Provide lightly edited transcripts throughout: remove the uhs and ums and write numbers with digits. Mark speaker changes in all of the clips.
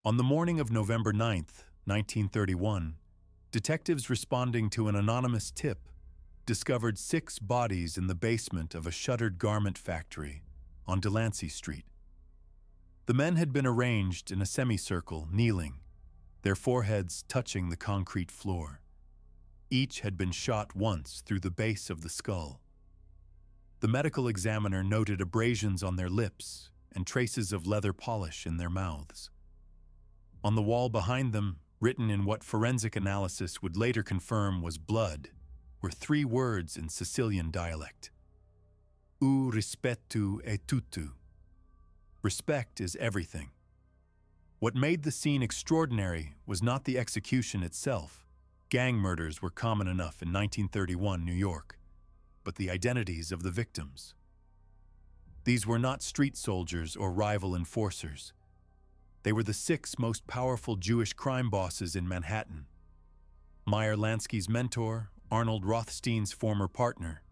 Speaker 1: On the morning of November 9th, 1931, detectives responding to an anonymous tip discovered 6 bodies in the basement of a shuttered garment factory on Delansancy Street. The men had been arranged in a semicircle, kneeling, their foreheads touching the concrete floor. Each had been shot once through the base of the skull. The medical examiner noted abrasions on their lips and traces of leather polish in their mouths. On the wall behind them, written in what forensic analysis would later confirm was blood, were 3 words in Sicilian dialect. U rispetto è tutto. Respect is everything. What made the scene extraordinary was not the execution itself. Gang murders were common enough in 1931 New York, but the identities of the victims. These were not street soldiers or rival enforcers. They were the 6 most powerful Jewish crime bosses in Manhattan. Meyer Lansky's mentor, Arnold Rothstein's former partner,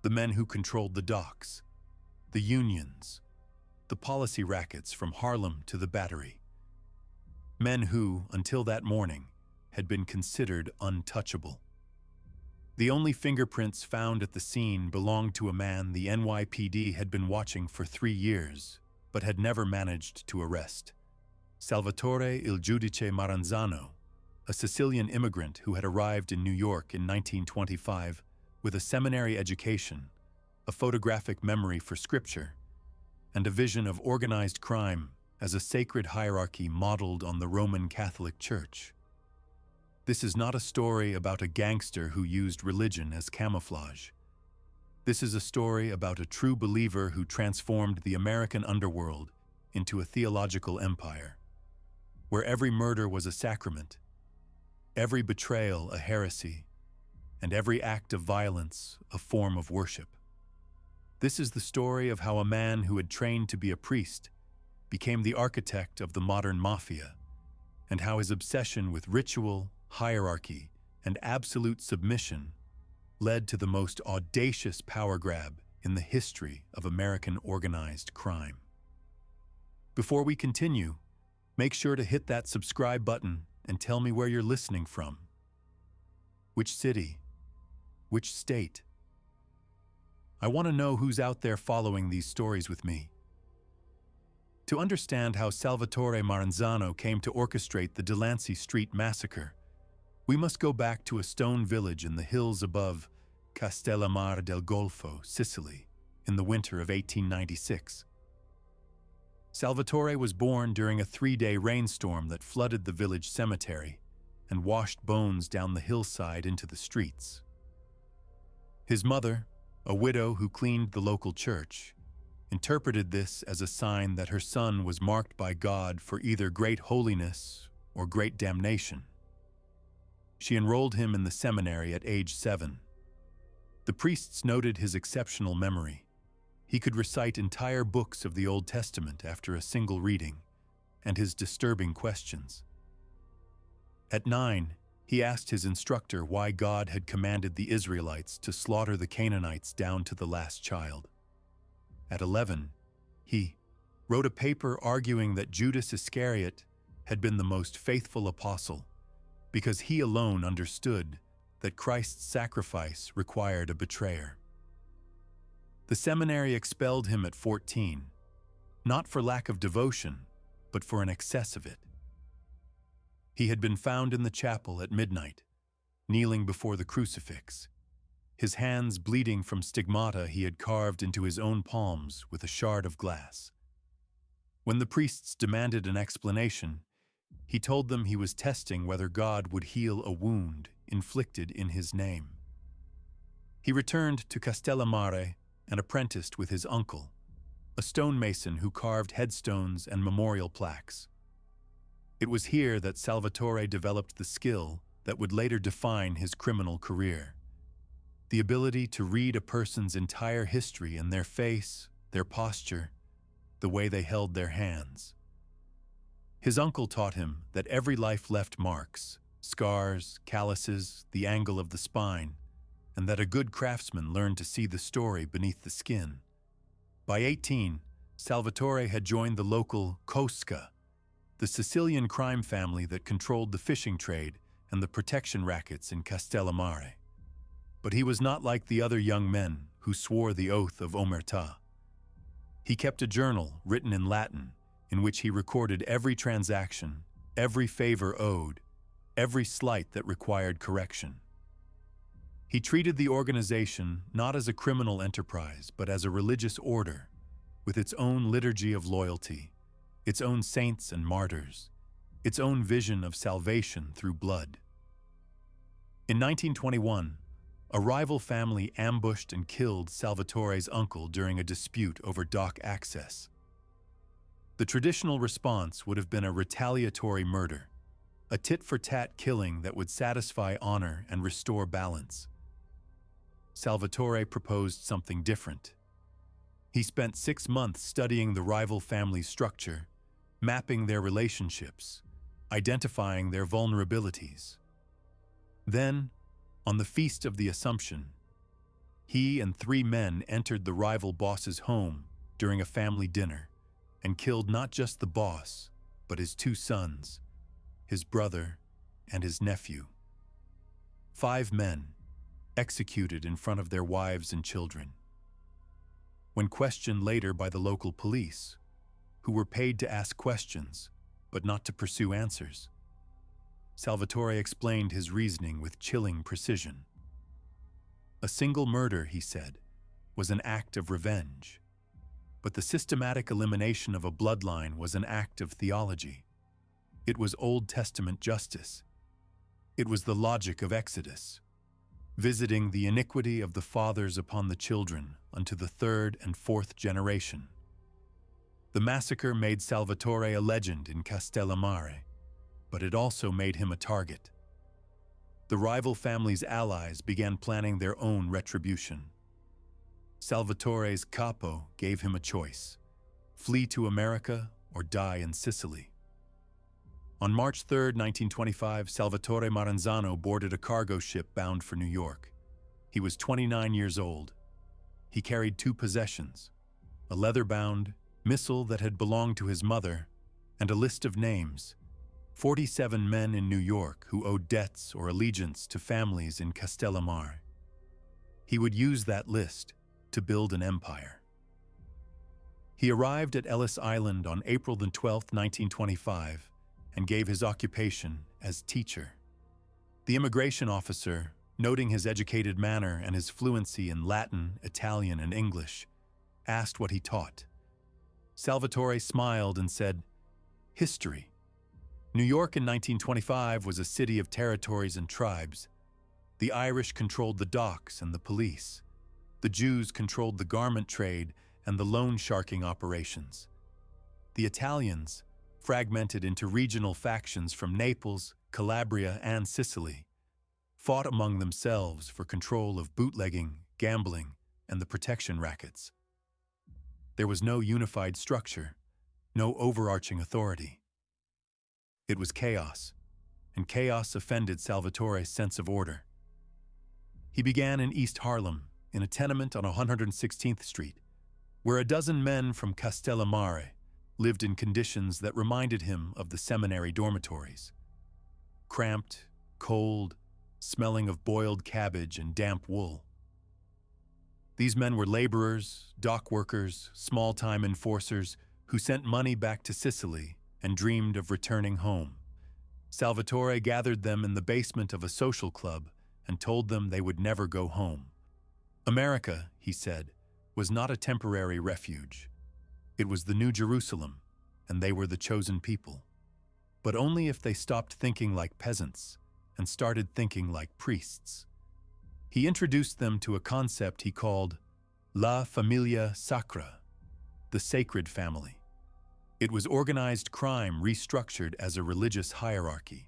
Speaker 1: the men who controlled the docks, the unions, the policy rackets from Harlem to the Battery. Men who, until that morning, had been considered untouchable. The only fingerprints found at the scene belonged to a man the NYPD had been watching for 3 years, but had never managed to arrest. Salvatore Il Giudice Maranzano, a Sicilian immigrant who had arrived in New York in 1925 with a seminary education, a photographic memory for scripture, and a vision of organized crime as a sacred hierarchy modeled on the Roman Catholic Church. This is not a story about a gangster who used religion as camouflage. This is a story about a true believer who transformed the American underworld into a theological empire, where every murder was a sacrament, every betrayal a heresy, and every act of violence a form of worship. This is the story of how a man who had trained to be a priest became the architect of the modern mafia, and how his obsession with ritual, hierarchy, and absolute submission led to the most audacious power grab in the history of American organized crime. Before we continue, make sure to hit that subscribe button and tell me where you're listening from. Which city? Which state? I want to know who's out there following these stories with me. To understand how Salvatore Maranzano came to orchestrate the Delansancy Street massacre, we must go back to a stone village in the hills above Castellammare del Golfo, Sicily, in the winter of 1896. Salvatore was born during a 3-day rainstorm that flooded the village cemetery and washed bones down the hillside into the streets. His mother, a widow who cleaned the local church, interpreted this as a sign that her son was marked by God for either great holiness or great damnation. She enrolled him in the seminary at age 7. The priests noted his exceptional memory. He could recite entire books of the Old Testament after a single reading, and his disturbing questions. At 9, he asked his instructor why God had commanded the Israelites to slaughter the Canaanites down to the last child. At 11, he wrote a paper arguing that Judas Iscariot had been the most faithful apostle because he alone understood that Christ's sacrifice required a betrayer. The seminary expelled him at 14, not for lack of devotion, but for an excess of it. He had been found in the chapel at midnight, kneeling before the crucifix, his hands bleeding from stigmata he had carved into his own palms with a shard of glass. When the priests demanded an explanation, he told them he was testing whether God would heal a wound inflicted in his name. He returned to Castellammare and apprenticed with his uncle, a stonemason who carved headstones and memorial plaques. It was here that Salvatore developed the skill that would later define his criminal career. The ability to read a person's entire history in their face, their posture, the way they held their hands. His uncle taught him that every life left marks, scars, calluses, the angle of the spine, and that a good craftsman learned to see the story beneath the skin. By 18, Salvatore had joined the local Cosca, the Sicilian crime family that controlled the fishing trade and the protection rackets in Castellammare. But he was not like the other young men who swore the oath of omertà. He kept a journal written in Latin in which he recorded every transaction, every favor owed, every slight that required correction. He treated the organization not as a criminal enterprise, but as a religious order, with its own liturgy of loyalty, its own saints and martyrs, its own vision of salvation through blood. In 1921, a rival family ambushed and killed Salvatore's uncle during a dispute over dock access. The traditional response would have been a retaliatory murder, a tit-for-tat killing that would satisfy honor and restore balance. Salvatore proposed something different. He spent 6 months studying the rival family's structure, mapping their relationships, identifying their vulnerabilities. Then, on the Feast of the Assumption, he and 3 men entered the rival boss's home during a family dinner and killed not just the boss, but his 2 sons, his brother, and his nephew. 5 men, executed in front of their wives and children. When questioned later by the local police, who were paid to ask questions, but not to pursue answers, Salvatore explained his reasoning with chilling precision. A single murder, he said, was an act of revenge, but the systematic elimination of a bloodline was an act of theology. It was Old Testament justice. It was the logic of Exodus, visiting the iniquity of the fathers upon the children unto the 3rd and 4th generation. The massacre made Salvatore a legend in Castellammare, but it also made him a target. The rival family's allies began planning their own retribution. Salvatore's capo gave him a choice: flee to America or die in Sicily. On March 3, 1925, Salvatore Maranzano boarded a cargo ship bound for New York. He was 29 years old. He carried 2 possessions: a leather-bound missal that had belonged to his mother, and a list of names: 47 men in New York who owed debts or allegiance to families in Castellammare. He would use that list to build an empire. He arrived at Ellis Island on April 12, 1925, and gave his occupation as teacher. The immigration officer, noting his educated manner and his fluency in Latin, Italian, and English, asked what he taught. Salvatore smiled and said, "History. New York in 1925 was a city of territories and tribes. The Irish controlled the docks and the police. The Jews controlled the garment trade and the loan sharking operations. The Italians, fragmented into regional factions from Naples, Calabria, and Sicily, fought among themselves for control of bootlegging, gambling, and the protection rackets. There was no unified structure, no overarching authority. It was chaos, and chaos offended Salvatore's sense of order. He began in East Harlem, in a tenement on 116th Street, where a dozen men from Castellammare lived in conditions that reminded him of the seminary dormitories. Cramped, cold, smelling of boiled cabbage and damp wool. These men were laborers, dock workers, small-time enforcers who sent money back to Sicily and dreamed of returning home. Salvatore gathered them in the basement of a social club and told them they would never go home. America, he said, was not a temporary refuge. It was the New Jerusalem, and they were the chosen people. But only if they stopped thinking like peasants and started thinking like priests. He introduced them to a concept he called la familia sacra, the sacred family. It was organized crime restructured as a religious hierarchy.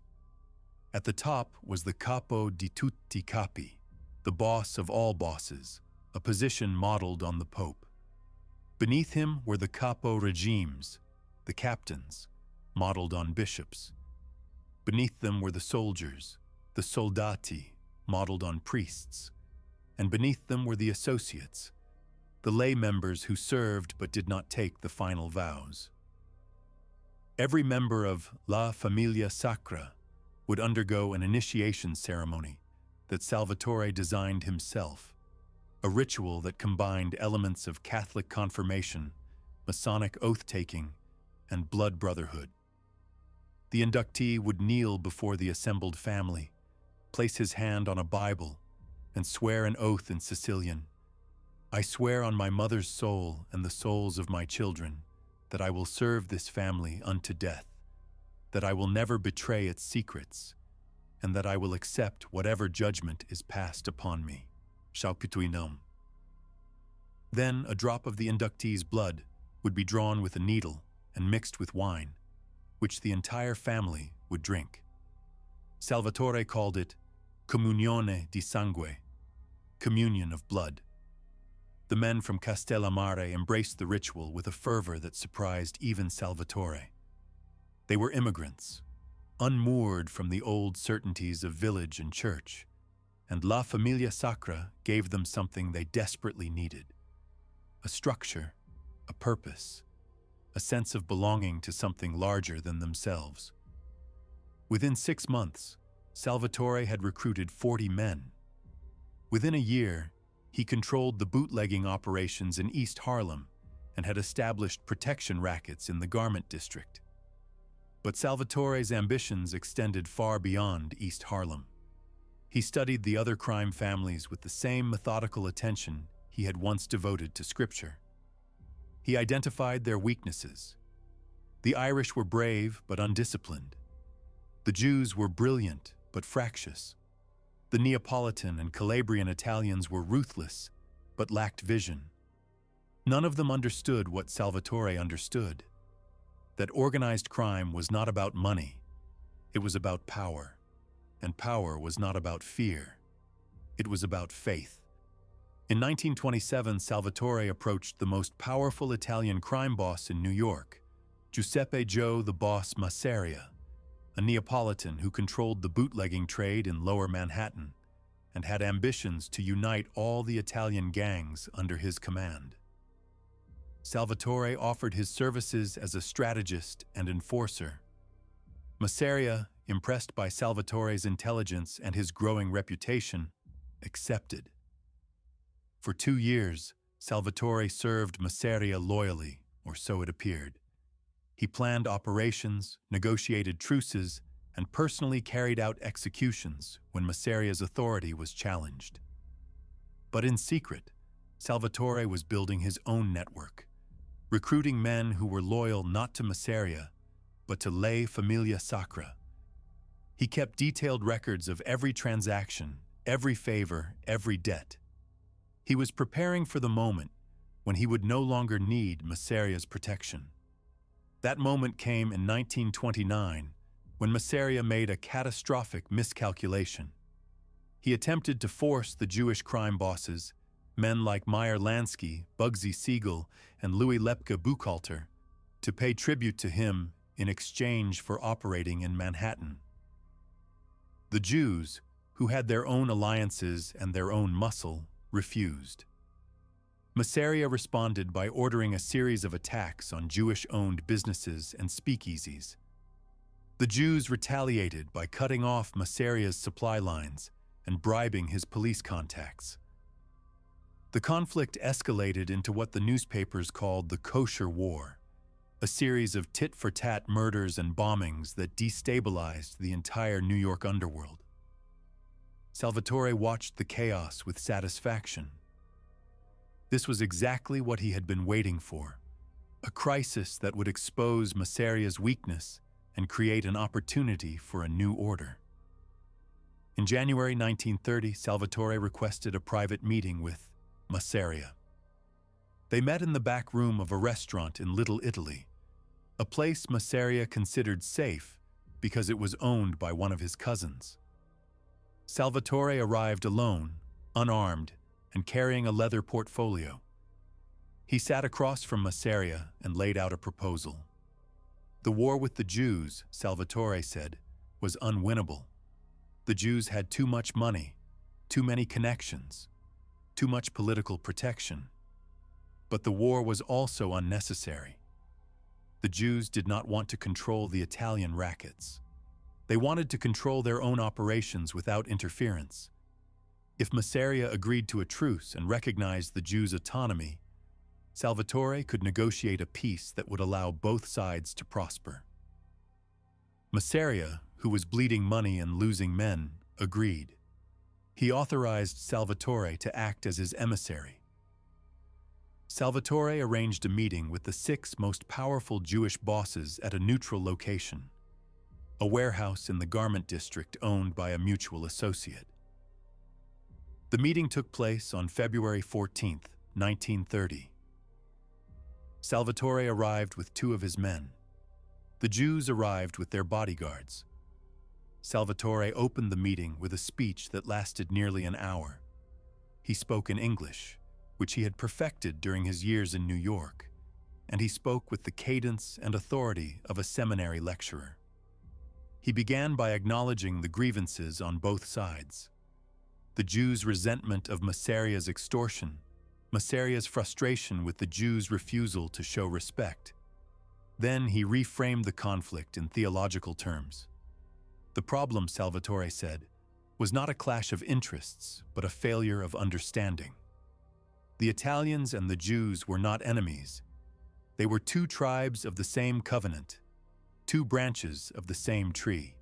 Speaker 1: At the top was the capo di tutti capi, the boss of all bosses, a position modeled on the Pope. Beneath him were the capo regimes, the captains, modeled on bishops. Beneath them were the soldiers, the soldati, modeled on priests. And beneath them were the associates, the lay members who served but did not take the final vows. Every member of La Familia Sacra would undergo an initiation ceremony that Salvatore designed himself, a ritual that combined elements of Catholic confirmation, Masonic oath-taking, and blood brotherhood. The inductee would kneel before the assembled family, place his hand on a Bible, and swear an oath in Sicilian. "I swear on my mother's soul and the souls of my children that I will serve this family unto death, that I will never betray its secrets, and that I will accept whatever judgment is passed upon me." Shauputuinum. Then a drop of the inductee's blood would be drawn with a needle and mixed with wine, which the entire family would drink. Salvatore called it comunione di sangue, communion of blood. The men from Castellammare embraced the ritual with a fervor that surprised even Salvatore. They were immigrants, unmoored from the old certainties of village and church, and La Familia Sacra gave them something they desperately needed: a structure, a purpose, a sense of belonging to something larger than themselves. Within 6 months, Salvatore had recruited 40 men. Within a year, he controlled the bootlegging operations in East Harlem and had established protection rackets in the garment district. But Salvatore's ambitions extended far beyond East Harlem. He studied the other crime families with the same methodical attention he had once devoted to scripture. He identified their weaknesses. The Irish were brave but undisciplined. The Jews were brilliant but fractious. The Neapolitan and Calabrian Italians were ruthless but lacked vision. None of them understood what Salvatore understood: that organized crime was not about money, it was about power, and power was not about fear, it was about faith. In 1927, Salvatore approached the most powerful Italian crime boss in New York, Giuseppe "Joe the Boss" Masseria, a Neapolitan who controlled the bootlegging trade in Lower Manhattan and had ambitions to unite all the Italian gangs under his command. Salvatore offered his services as a strategist and enforcer. Masseria, impressed by Salvatore's intelligence and his growing reputation, accepted. For 2 years, Salvatore served Masseria loyally, or so it appeared. He planned operations, negotiated truces, and personally carried out executions when Masseria's authority was challenged. But in secret, Salvatore was building his own network, recruiting men who were loyal not to Masseria, but to La Familia Sacra. He kept detailed records of every transaction, every favor, every debt. He was preparing for the moment when he would no longer need Masseria's protection. That moment came in 1929, when Masseria made a catastrophic miscalculation. He attempted to force the Jewish crime bosses, men like Meyer Lansky, Bugsy Siegel, and Louis Lepke Buchalter, to pay tribute to him in exchange for operating in Manhattan. The Jews, who had their own alliances and their own muscle, refused. Masseria responded by ordering a series of attacks on Jewish-owned businesses and speakeasies. The Jews retaliated by cutting off Masseria's supply lines and bribing his police contacts. The conflict escalated into what the newspapers called the Kosher War, a series of tit-for-tat murders and bombings that destabilized the entire New York underworld. Salvatore watched the chaos with satisfaction. This was exactly what he had been waiting for, a crisis that would expose Masseria's weakness and create an opportunity for a new order. In January 1930, Salvatore requested a private meeting with Masseria. They met in the back room of a restaurant in Little Italy, a place Masseria considered safe because it was owned by one of his cousins. Salvatore arrived alone, unarmed, and carrying a leather portfolio. He sat across from Masseria and laid out a proposal. The war with the Jews, Salvatore said, was unwinnable. The Jews had too much money, too many connections, too much political protection. But the war was also unnecessary. The Jews did not want to control the Italian rackets. They wanted to control their own operations without interference. If Masseria agreed to a truce and recognized the Jews' autonomy, Salvatore could negotiate a peace that would allow both sides to prosper. Masseria, who was bleeding money and losing men, agreed. He authorized Salvatore to act as his emissary. Salvatore arranged a meeting with the 6 most powerful Jewish bosses at a neutral location, a warehouse in the garment district owned by a mutual associate. The meeting took place on February 14, 1930. Salvatore arrived with 2 of his men. The Jews arrived with their bodyguards. Salvatore opened the meeting with a speech that lasted nearly an hour. He spoke in English, which he had perfected during his years in New York, and he spoke with the cadence and authority of a seminary lecturer. He began by acknowledging the grievances on both sides: the Jews' resentment of Masseria's extortion, Masseria's frustration with the Jews' refusal to show respect. Then he reframed the conflict in theological terms. The problem, Salvatore said, was not a clash of interests, but a failure of understanding. The Italians and the Jews were not enemies. They were 2 tribes of the same covenant, 2 branches of the same tree.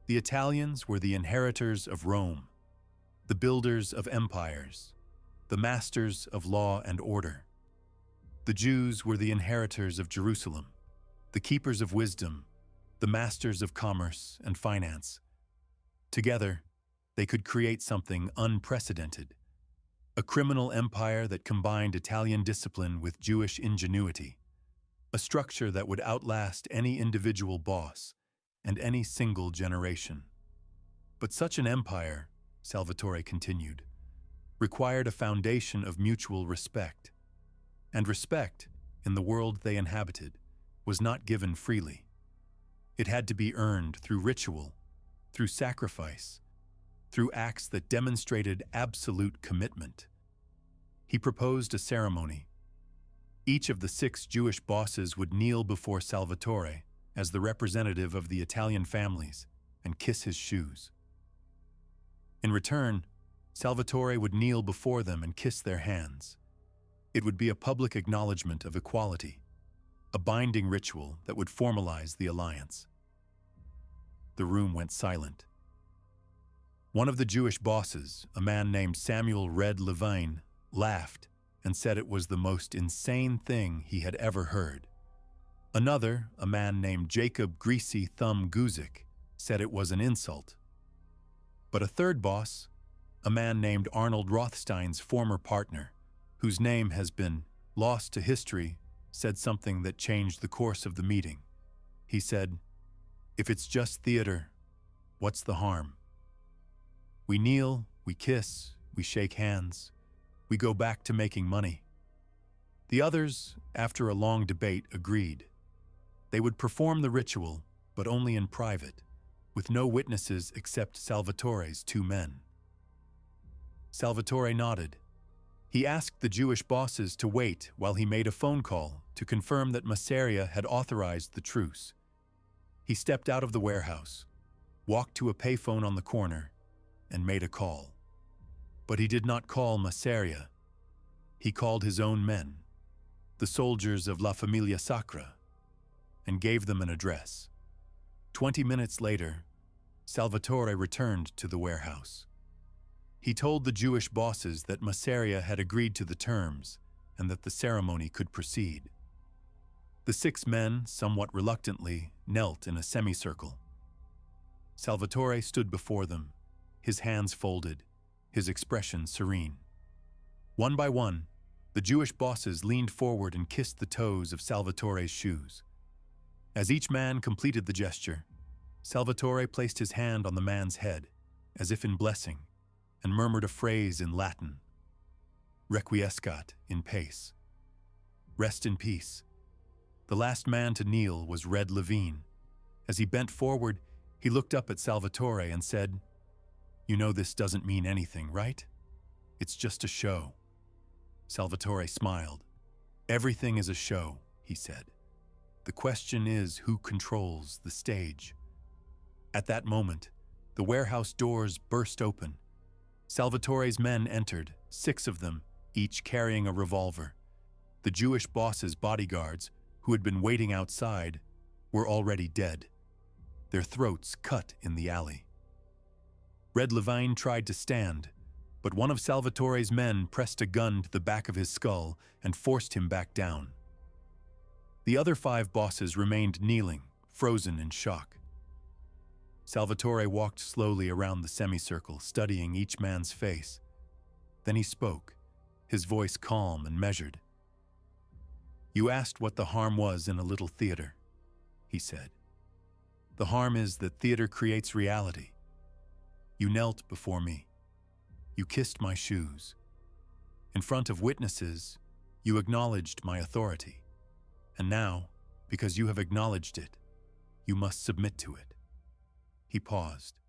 Speaker 1: The Italians were the inheritors of Rome, the builders of empires, the masters of law and order. The Jews were the inheritors of Jerusalem, the keepers of wisdom, the masters of commerce and finance. Together, they could create something unprecedented, a criminal empire that combined Italian discipline with Jewish ingenuity, a structure that would outlast any individual boss and any single generation. But such an empire, Salvatore continued, required a foundation of mutual respect. And respect, in the world they inhabited, was not given freely. It had to be earned through ritual, through sacrifice, through acts that demonstrated absolute commitment. He proposed a ceremony. Each of the 6 Jewish bosses would kneel before Salvatore as the representative of the Italian families and kiss his shoes. In return, Salvatore would kneel before them and kiss their hands. It would be a public acknowledgement of equality, a binding ritual that would formalize the alliance. The room went silent. One of the Jewish bosses, a man named Samuel Red Levine, laughed and said it was the most insane thing he had ever heard. Another, a man named Jacob Greasy Thumb Guzik, said it was an insult. But a third boss, a man named Arnold Rothstein's former partner, whose name has been lost to history, said something that changed the course of the meeting. He said, "If it's just theater, what's the harm? We kneel, we kiss, we shake hands, we go back to making money." The others, after a long debate, agreed. They would perform the ritual, but only in private, with no witnesses except Salvatore's 2 men. Salvatore nodded. He asked the Jewish bosses to wait while he made a phone call to confirm that Masseria had authorized the truce. He stepped out of the warehouse, walked to a payphone on the corner, and made a call. But he did not call Masseria. He called his own men, the soldiers of La Familia Sacra, and gave them an address. 20 minutes later, Salvatore returned to the warehouse. He told the Jewish bosses that Masseria had agreed to the terms and that the ceremony could proceed. The 6 men, somewhat reluctantly, knelt in a semicircle. Salvatore stood before them, his hands folded, his expression serene. One by one, the Jewish bosses leaned forward and kissed the toes of Salvatore's shoes. As each man completed the gesture, Salvatore placed his hand on the man's head, as if in blessing, and murmured a phrase in Latin, "Requiescat in pace." Rest in peace. The last man to kneel was Red Levine. As he bent forward, he looked up at Salvatore and said, "You know this doesn't mean anything, right? It's just a show." Salvatore smiled. "Everything is a show," he said. The question is who controls the stage. At that moment, the warehouse doors burst open. Salvatore's men entered, 6 of them, each carrying a revolver. The Jewish boss's bodyguards, who had been waiting outside, were already dead, their throats cut in the alley. Red Levine tried to stand, but one of Salvatore's men pressed a gun to the back of his skull and forced him back down. The other 5 bosses remained kneeling, frozen in shock. Salvatore walked slowly around the semicircle, studying each man's face. Then he spoke, his voice calm and measured. "You asked what the harm was in a little theater," he said. "The harm is that theater creates reality. You knelt before me. You kissed my shoes. In front of witnesses, you acknowledged my authority. And now, because you have acknowledged it, you must submit to it." He paused,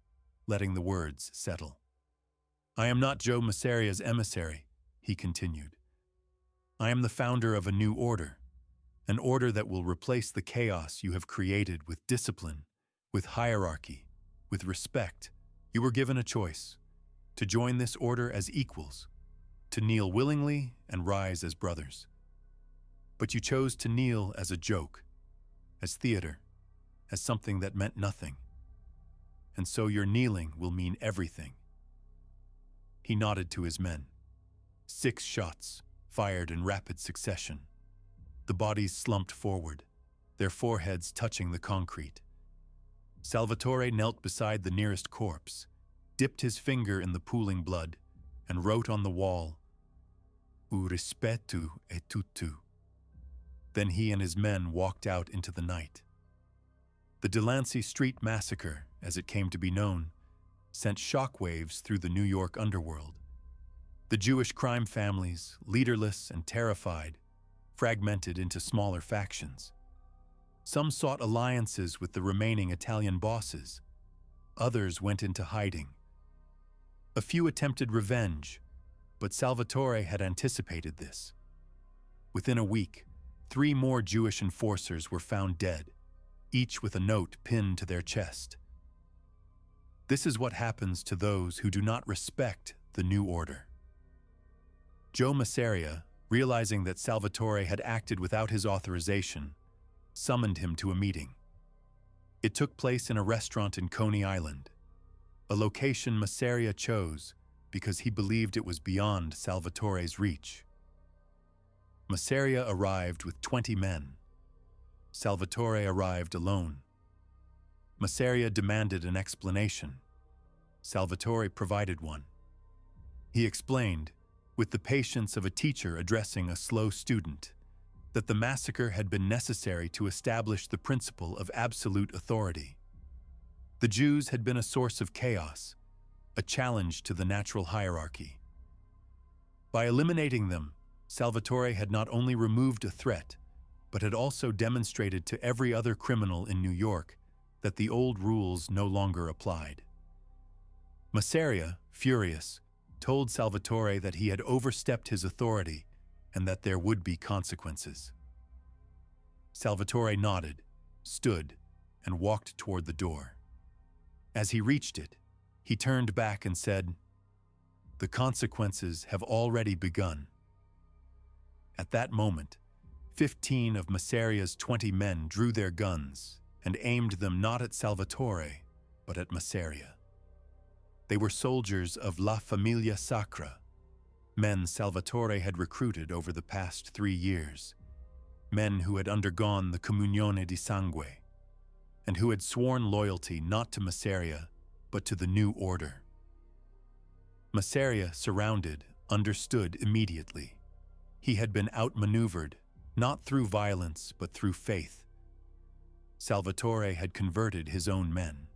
Speaker 1: letting the words settle. "I am not Joe Massaria's emissary," he continued. "I am the founder of a new order, an order that will replace the chaos you have created with discipline, with hierarchy, with respect. You were given a choice: to join this order as equals, to kneel willingly and rise as brothers. But you chose to kneel as a joke, as theater, as something that meant nothing. And so your kneeling will mean everything." He nodded to his men. 6 shots, fired in rapid succession. The bodies slumped forward, their foreheads touching the concrete. Salvatore knelt beside the nearest corpse, dipped his finger in the pooling blood, and wrote on the wall, "U rispetto e tutto." Then he and his men walked out into the night. The Delansancy Street massacre, as it came to be known, sent shockwaves through the New York underworld. The Jewish crime families, leaderless and terrified, fragmented into smaller factions. Some sought alliances with the remaining Italian bosses. Others went into hiding. A few attempted revenge, but Salvatore had anticipated this. Within a week, 3 more Jewish enforcers were found dead, each with a note pinned to their chest. This is what happens to those who do not respect the new order. Joe Massaria, realizing that Salvatore had acted without his authorization, summoned him to a meeting. It took place in a restaurant in Coney Island, a location Massaria chose because he believed it was beyond Salvatore's reach. Massaria arrived with 20 men. Salvatore arrived alone. Massaria demanded an explanation. Salvatore provided one. He explained, with the patience of a teacher addressing a slow student, that the massacre had been necessary to establish the principle of absolute authority. The Jews had been a source of chaos, a challenge to the natural hierarchy. By eliminating them, Salvatore had not only removed a threat, but had also demonstrated to every other criminal in New York that the old rules no longer applied. Massaria, furious, told Salvatore that he had overstepped his authority and that there would be consequences. Salvatore nodded, stood, and walked toward the door. As he reached it, he turned back and said, "The consequences have already begun." At that moment, 15 of Massaria's 20 men drew their guns and aimed them not at Salvatore, but at Massaria. They were soldiers of La Familia Sacra, men Salvatore had recruited over the past 3 years, men who had undergone the Comunione di Sangue, and who had sworn loyalty not to Massaria, but to the new order. Massaria, surrounded, understood immediately. He had been outmaneuvered, not through violence, but through faith. Salvatore had converted his own men.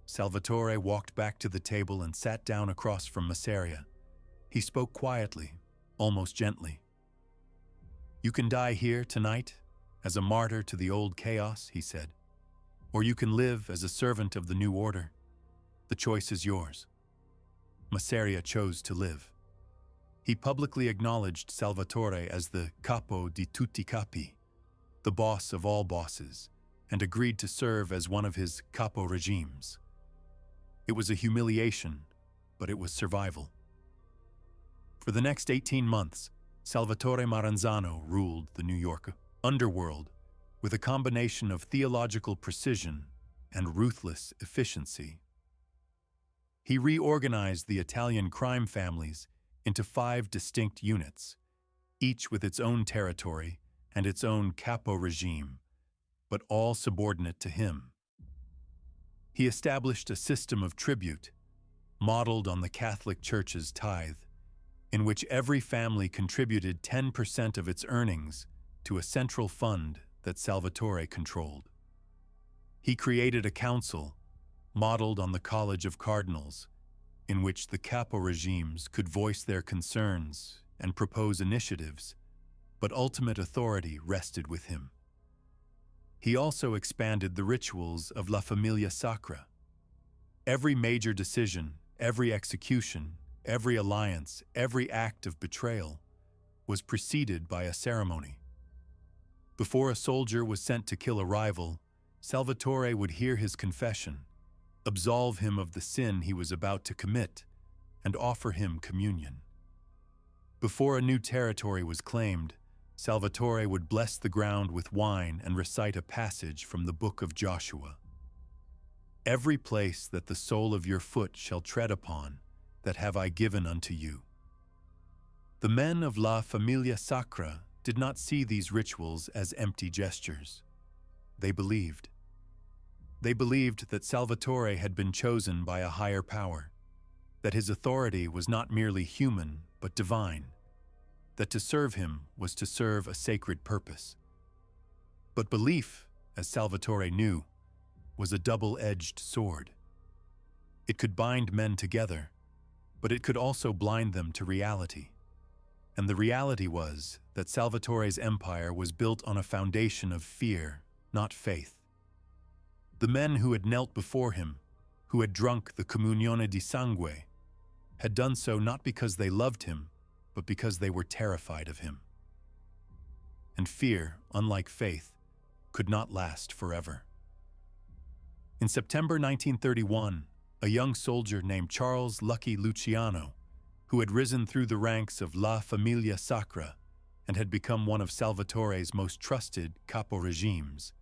Speaker 1: Salvatore walked back to the table and sat down across from Massaria. He spoke quietly, almost gently. "You can die here tonight, as a martyr to the old chaos," he said. "Or you can live as a servant of the new order. The choice is yours." Massaria chose to live. He publicly acknowledged Salvatore as the capo di tutti capi, the boss of all bosses, and agreed to serve as one of his capo regimes. It was a humiliation, but it was survival. For the next 18 months, Salvatore Maranzano ruled the New York underworld with a combination of theological precision and ruthless efficiency. He reorganized the Italian crime families into 5 distinct units, each with its own territory and its own capo regime, but all subordinate to him. He established a system of tribute, modeled on the Catholic Church's tithe, in which every family contributed 10% of its earnings to a central fund that Salvatore controlled. He created a council, modeled on the College of Cardinals, in which the capo regimes could voice their concerns and propose initiatives, but ultimate authority rested with him. He also expanded the rituals of la familia sacra. Every major decision, every execution, every alliance, every act of betrayal was preceded by a ceremony. Before a soldier was sent to kill a rival, Salvatore would hear his confession, absolve him of the sin he was about to commit, and offer him communion. Before a new territory was claimed, Salvatore would bless the ground with wine and recite a passage from the book of Joshua. "Every place that the sole of your foot shall tread upon, that have I given unto you." The men of La Familia Sacra did not see these rituals as empty gestures. They believed. They believed that Salvatore had been chosen by a higher power, that his authority was not merely human but divine, that to serve him was to serve a sacred purpose. But belief, as Salvatore knew, was a double-edged sword. It could bind men together, but it could also blind them to reality. And the reality was that Salvatore's empire was built on a foundation of fear, not faith. The men who had knelt before him, who had drunk the comunione di sangue, had done so not because they loved him, but because they were terrified of him. And fear, unlike faith, could not last forever. In September 1931, a young soldier named Charles Lucky Luciano, who had risen through the ranks of La Familia Sacra and had become one of Salvatore's most trusted capo regimes,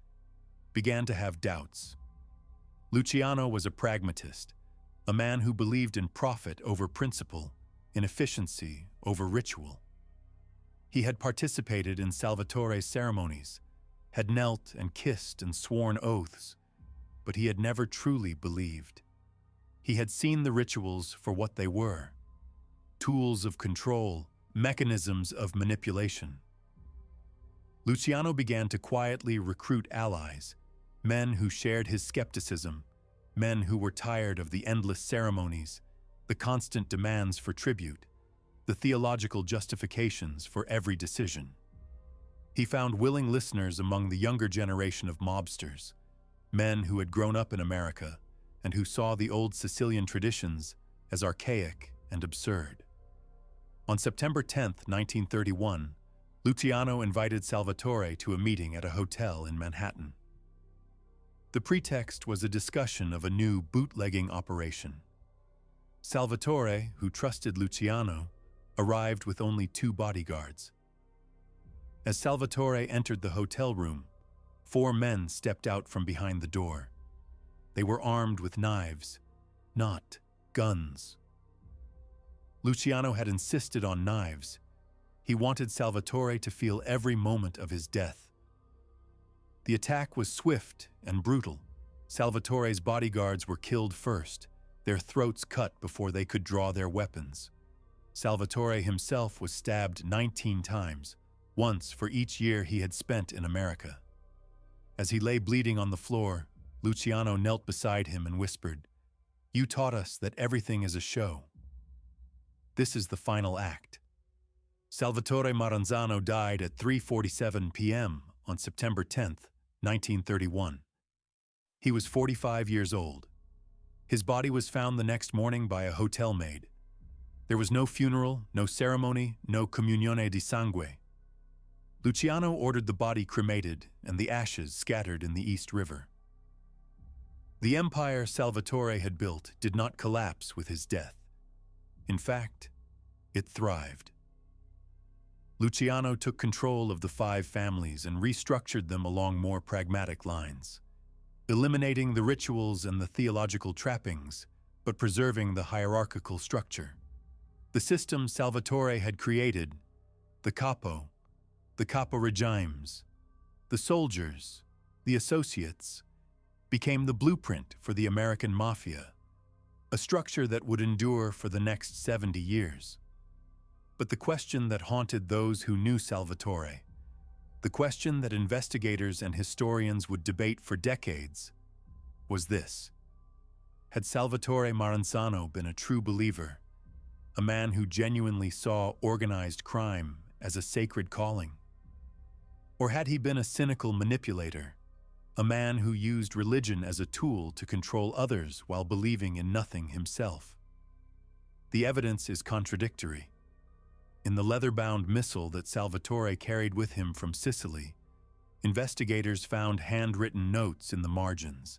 Speaker 1: began to have doubts. Luciano was a pragmatist, a man who believed in profit over principle, in efficiency over ritual. He had participated in Salvatore's ceremonies, had knelt and kissed and sworn oaths, but he had never truly believed. He had seen the rituals for what they were: tools of control, mechanisms of manipulation. Luciano began to quietly recruit allies, men who shared his skepticism, men who were tired of the endless ceremonies, the constant demands for tribute, the theological justifications for every decision. He found willing listeners among the younger generation of mobsters, men who had grown up in America and who saw the old Sicilian traditions as archaic and absurd. On September 10, 1931, Luciano invited Salvatore to a meeting at a hotel in Manhattan. The pretext was a discussion of a new bootlegging operation. Salvatore, who trusted Luciano, arrived with only 2 bodyguards. As Salvatore entered the hotel room, 4 men stepped out from behind the door. They were armed with knives, not guns. Luciano had insisted on knives. He wanted Salvatore to feel every moment of his death. The attack was swift and brutal. Salvatore's bodyguards were killed first, their throats cut before they could draw their weapons. Salvatore himself was stabbed 19 times, once for each year he had spent in America. As he lay bleeding on the floor, Luciano knelt beside him and whispered, "You taught us that everything is a show. This is the final act." Salvatore Maranzano died at 3:47 p.m. on September 10, 1931. He was 45 years old. His body was found the next morning by a hotel maid. There was no funeral, no ceremony, no comunione di sangue. Luciano ordered the body cremated and the ashes scattered in the East River. The empire Salvatore had built did not collapse with his death. In fact, it thrived. Luciano took control of the 5 families and restructured them along more pragmatic lines, eliminating the rituals and the theological trappings, but preserving the hierarchical structure. The system Salvatore had created, the capo regimes, the soldiers, the associates, became the blueprint for the American mafia, a structure that would endure for the next 70 years. But the question that haunted those who knew Salvatore, the question that investigators and historians would debate for decades, was this: had Salvatore Maranzano been a true believer, a man who genuinely saw organized crime as a sacred calling? Or had he been a cynical manipulator, a man who used religion as a tool to control others while believing in nothing himself? The evidence is contradictory. In the leather-bound missal that Salvatore carried with him from Sicily, investigators found handwritten notes in the margins,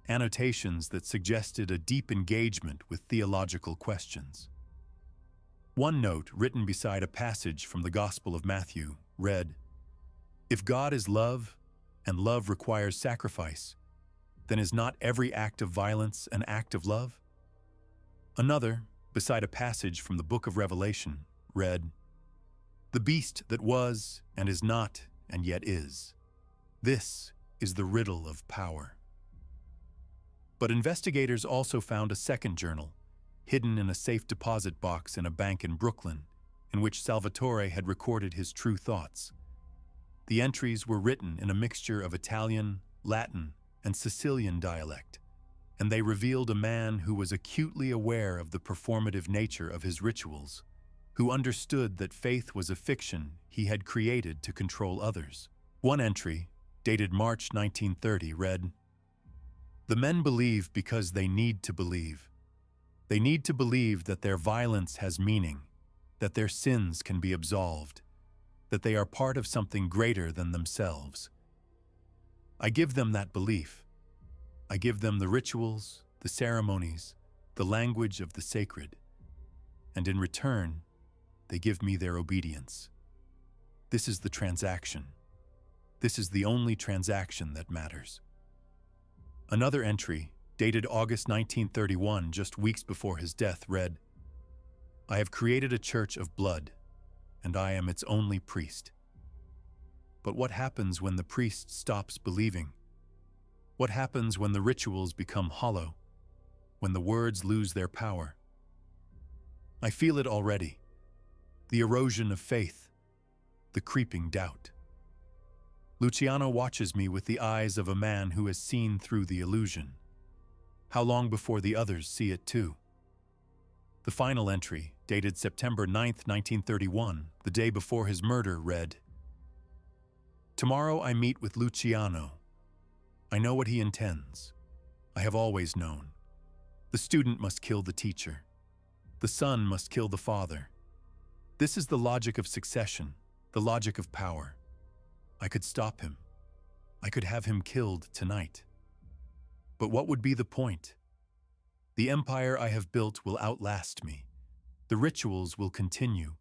Speaker 1: annotations that suggested a deep engagement with theological questions. One note, written beside a passage from the Gospel of Matthew, read, "If God is love, and love requires sacrifice, then is not every act of violence an act of love?" Another, beside a passage from the book of Revelation, read, "The beast that was and is not and yet is. This is the riddle of power." But investigators also found a second journal, hidden in a safe deposit box in a bank in Brooklyn, in which Salvatore had recorded his true thoughts. The entries were written in a mixture of Italian, Latin, and Sicilian dialect, and they revealed a man who was acutely aware of the performative nature of his rituals, who understood that faith was a fiction he had created to control others. One entry, dated March 1930, read, "The men believe because they need to believe. They need to believe that their violence has meaning, that their sins can be absolved, that they are part of something greater than themselves. I give them that belief. I give them the rituals, the ceremonies, the language of the sacred, and in return, they give me their obedience. This is the transaction. This is the only transaction that matters." Another entry, dated August 1931, just weeks before his death, read, "I have created a church of blood, and I am its only priest. But what happens when the priest stops believing? What happens when the rituals become hollow, when the words lose their power? I feel it already. The erosion of faith, the creeping doubt. Luciano watches me with the eyes of a man who has seen through the illusion. How long before the others see it too?" The final entry, dated September 9th, 1931, the day before his murder, read, "Tomorrow I meet with Luciano. I know what he intends. I have always known. The student must kill the teacher. The son must kill the father. This is the logic of succession, the logic of power. I could stop him. I could have him killed tonight. But what would be the point? The empire I have built will outlast me. The rituals will continue,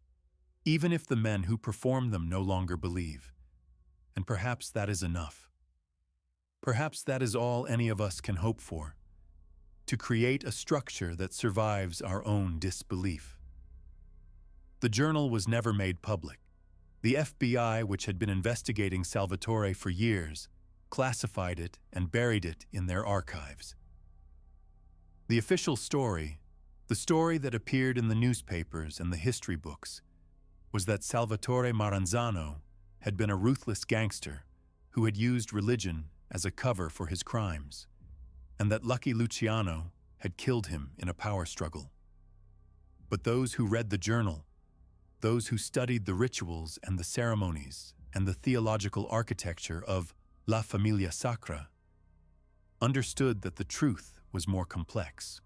Speaker 1: even if the men who perform them no longer believe. And perhaps that is enough. Perhaps that is all any of us can hope for, to create a structure that survives our own disbelief." The journal was never made public. The FBI, which had been investigating Salvatore for years, classified it and buried it in their archives. The official story, the story that appeared in the newspapers and the history books, was that Salvatore Maranzano had been a ruthless gangster who had used religion as a cover for his crimes, and that Lucky Luciano had killed him in a power struggle. But those who read the journal, those who studied the rituals and the ceremonies and the theological architecture of La Familia Sacra, understood that the truth was more complex.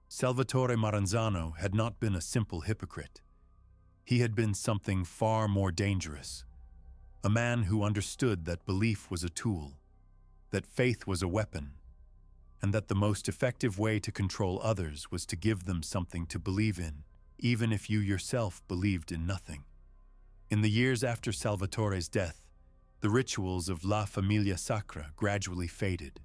Speaker 1: Salvatore Maranzano had not been a simple hypocrite. He had been something far more dangerous, a man who understood that belief was a tool, that faith was a weapon, and that the most effective way to control others was to give them something to believe in, even if you yourself believed in nothing. In the years after Salvatore's death, the rituals of La Familia Sacra gradually faded.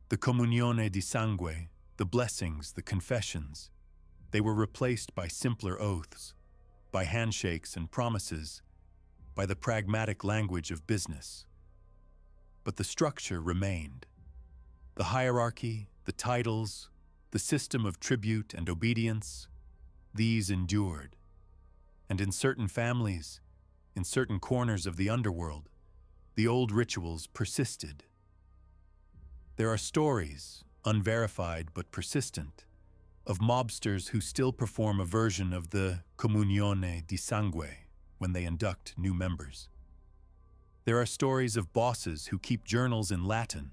Speaker 1: The comunione di sangue, the blessings, the confessions, they were replaced by simpler oaths, by handshakes and promises, by the pragmatic language of business. But the structure remained. The hierarchy, the titles, the system of tribute and obedience, these endured. And in certain families, in certain corners of the underworld, the old rituals persisted. There are stories, unverified but persistent, of mobsters who still perform a version of the comunione di sangue when they induct new members. There are stories of bosses who keep journals in Latin,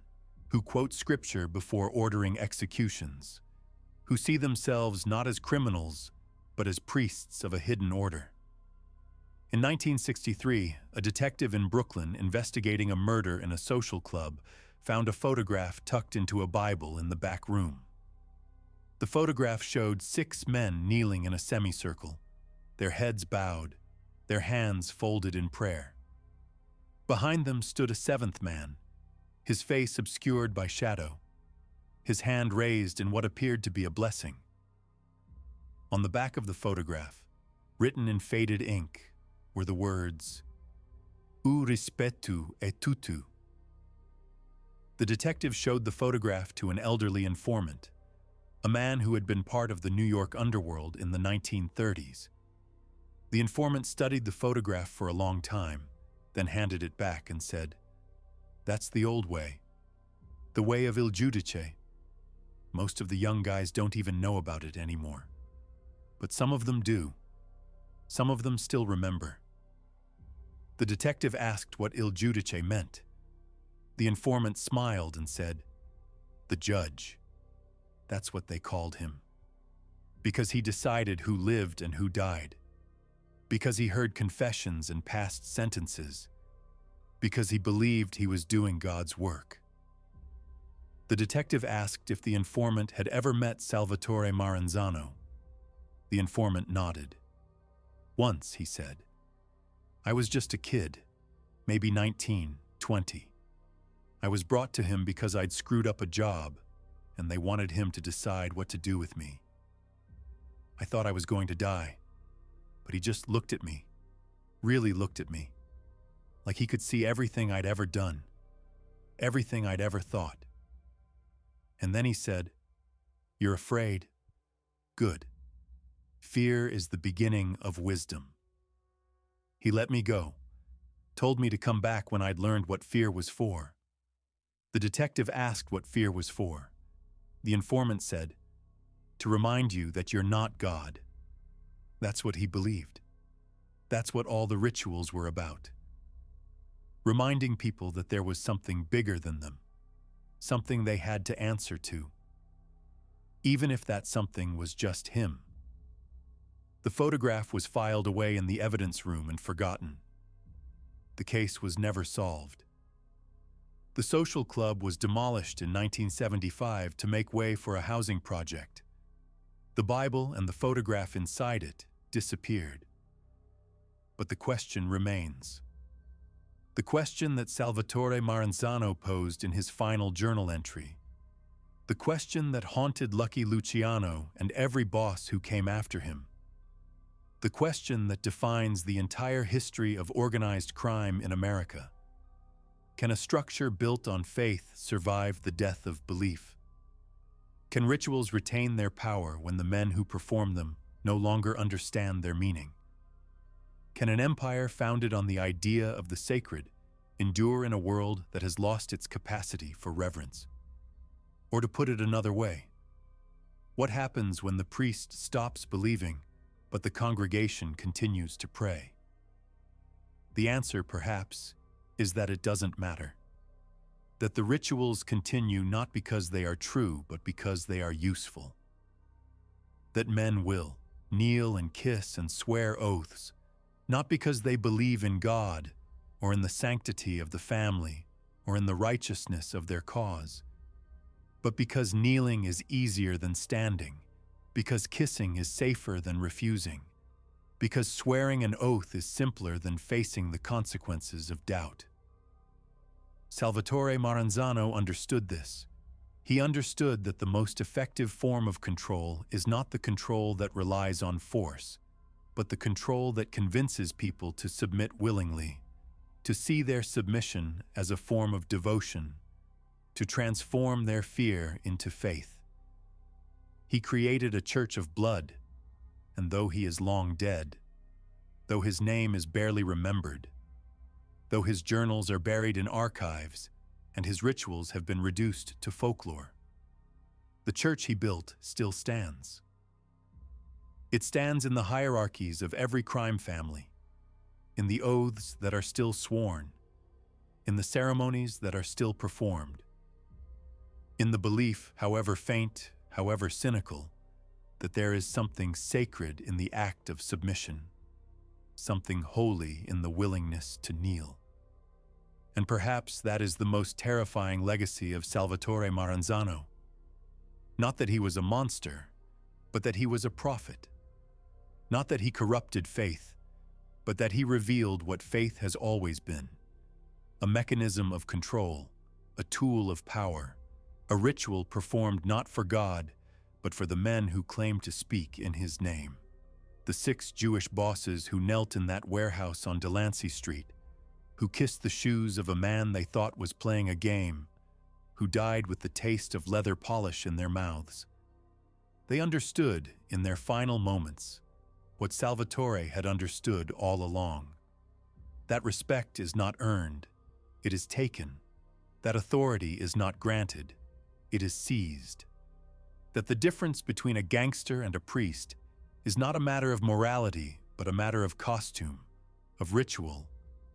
Speaker 1: who quote scripture before ordering executions, who see themselves not as criminals, but as priests of a hidden order. In 1963, a detective in Brooklyn investigating a murder in a social club found a photograph tucked into a Bible in the back room. The photograph showed 6 men kneeling in a semicircle, their heads bowed, their hands folded in prayer. Behind them stood a 7th man, his face obscured by shadow, his hand raised in what appeared to be a blessing. On the back of the photograph, written in faded ink, were the words, "U rispetto e tutto." The detective showed the photograph to an elderly informant, a man who had been part of the New York underworld in the 1930s. The informant studied the photograph for a long time, then handed it back and said, "That's the old way. The way of il giudice. Most of the young guys don't even know about it anymore. But some of them do. Some of them still remember." The detective asked what il giudice meant. The informant smiled and said, "The judge. That's what they called him. Because he decided who lived and who died. Because he heard confessions and passed sentences. Because he believed he was doing God's work." The detective asked if the informant had ever met Salvatore Maranzano. The informant nodded. "Once," he said. "I was just a kid, maybe 19, 20. I was brought to him because I'd screwed up a job, and they wanted him to decide what to do with me. I thought I was going to die, but he just looked at me, really looked at me, like he could see everything I'd ever done, everything I'd ever thought. And then he said, 'You're afraid? Good. Fear is the beginning of wisdom.' He let me go, told me to come back when I'd learned what fear was for." The detective asked what fear was for. The informant said, "To remind you that you're not God." That's what he believed. That's what all the rituals were about. Reminding people that there was something bigger than them, something they had to answer to, even if that something was just him. The photograph was filed away in the evidence room and forgotten. The case was never solved. The social club was demolished in 1975 to make way for a housing project. The Bible and the photograph inside it disappeared. But the question remains. The question that Salvatore Maranzano posed in his final journal entry. The question that haunted Lucky Luciano and every boss who came after him. The question that defines the entire history of organized crime in America. Can a structure built on faith survive the death of belief? Can rituals retain their power when the men who perform them no longer understand their meaning? Can an empire founded on the idea of the sacred endure in a world that has lost its capacity for reverence? Or to put it another way, what happens when the priest stops believing, but the congregation continues to pray? The answer, perhaps, is that it doesn't matter. That the rituals continue not because they are true, but because they are useful. That men will, kneel and kiss and swear oaths, not because they believe in God or in the sanctity of the family or in the righteousness of their cause, but because kneeling is easier than standing, because kissing is safer than refusing, because swearing an oath is simpler than facing the consequences of doubt. Salvatore Maranzano understood this. He understood that the most effective form of control is not the control that relies on force, but the control that convinces people to submit willingly, to see their submission as a form of devotion, to transform their fear into faith. He created a church of blood, and though he is long dead, though his name is barely remembered, though his journals are buried in archives and his rituals have been reduced to folklore, the church he built still stands. It stands in the hierarchies of every crime family, in the oaths that are still sworn, in the ceremonies that are still performed, in the belief, however faint, however cynical, that there is something sacred in the act of submission, something holy in the willingness to kneel. And perhaps that is the most terrifying legacy of Salvatore Maranzano. Not that he was a monster, but that he was a prophet. Not that he corrupted faith, but that he revealed what faith has always been: a mechanism of control, a tool of power, a ritual performed not for God, but for the men who claim to speak in his name. The 6 Jewish bosses who knelt in that warehouse on Delansancy Street, who kissed the shoes of a man they thought was playing a game, who died with the taste of leather polish in their mouths. They understood, in their final moments, what Salvatore had understood all along. That respect is not earned, it is taken. That authority is not granted, it is seized. That the difference between a gangster and a priest is not a matter of morality, but a matter of costume, of ritual,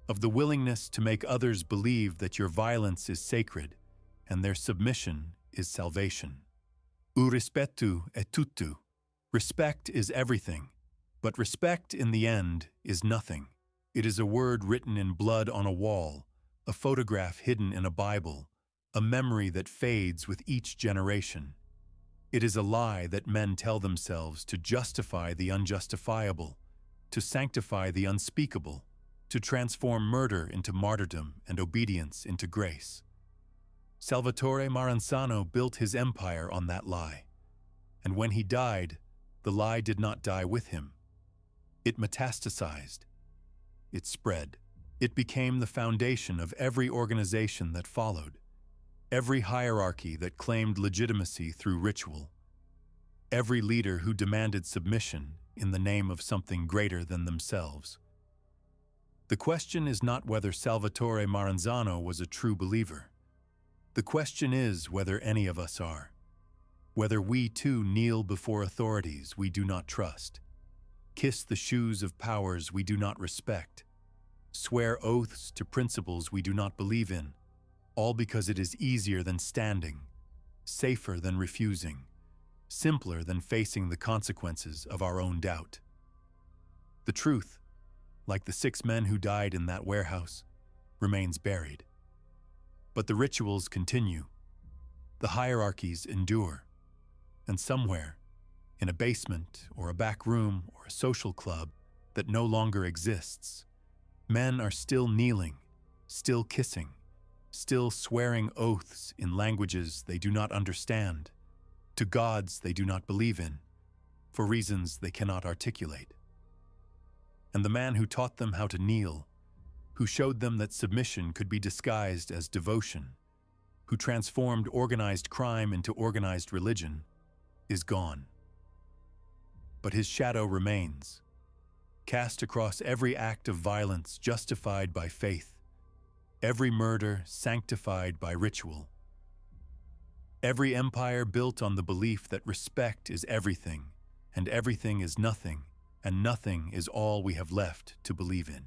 Speaker 1: of the willingness to make others believe that your violence is sacred and their submission is salvation. U rispetto è tutto. Respect is everything, but respect in the end is nothing. It is a word written in blood on a wall, a photograph hidden in a Bible, a memory that fades with each generation. It is a lie that men tell themselves to justify the unjustifiable, to sanctify the unspeakable, to transform murder into martyrdom and obedience into grace. Salvatore Maranzano built his empire on that lie, and when he died, the lie did not die with him. It metastasized. It spread. It became the foundation of every organization that followed, every hierarchy that claimed legitimacy through ritual, every leader who demanded submission in the name of something greater than themselves. The question is not whether Salvatore Maranzano was a true believer. The question is whether any of us are. Whether we too kneel before authorities we do not trust, kiss the shoes of powers we do not respect, swear oaths to principles we do not believe in, all because it is easier than standing, safer than refusing, simpler than facing the consequences of our own doubt. The truth, like the 6 men who died in that warehouse, remains buried. But the rituals continue, the hierarchies endure, and somewhere, in a basement or a back room or a social club that no longer exists, men are still kneeling, still kissing, still swearing oaths in languages they do not understand, to gods they do not believe in, for reasons they cannot articulate. And the man who taught them how to kneel, who showed them that submission could be disguised as devotion, who transformed organized crime into organized religion, is gone. But his shadow remains, cast across every act of violence justified by faith, every murder sanctified by ritual, every empire built on the belief that respect is everything, and everything is nothing, and nothing is all we have left to believe in.